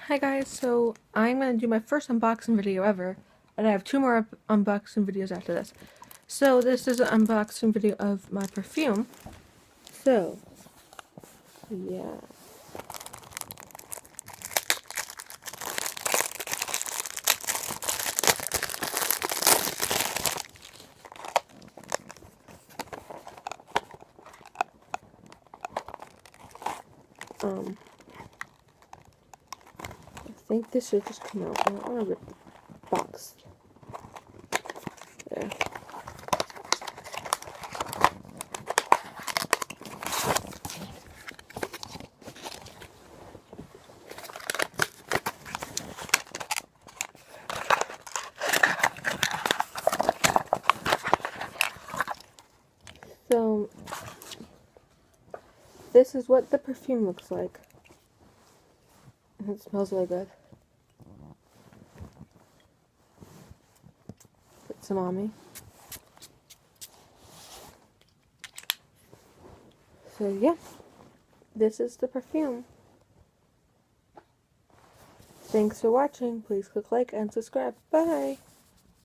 Hi guys, so I'm going to do my first unboxing video ever, and I have two more unboxing videos after this. So this is an unboxing video of my perfume. So, yeah. I think this should just come out. I don't want to rip the box. There. So, this is what the perfume looks like. It smells really good. Put some on me. So yeah, this is the perfume. Thanks for watching. Please click like and subscribe. Bye!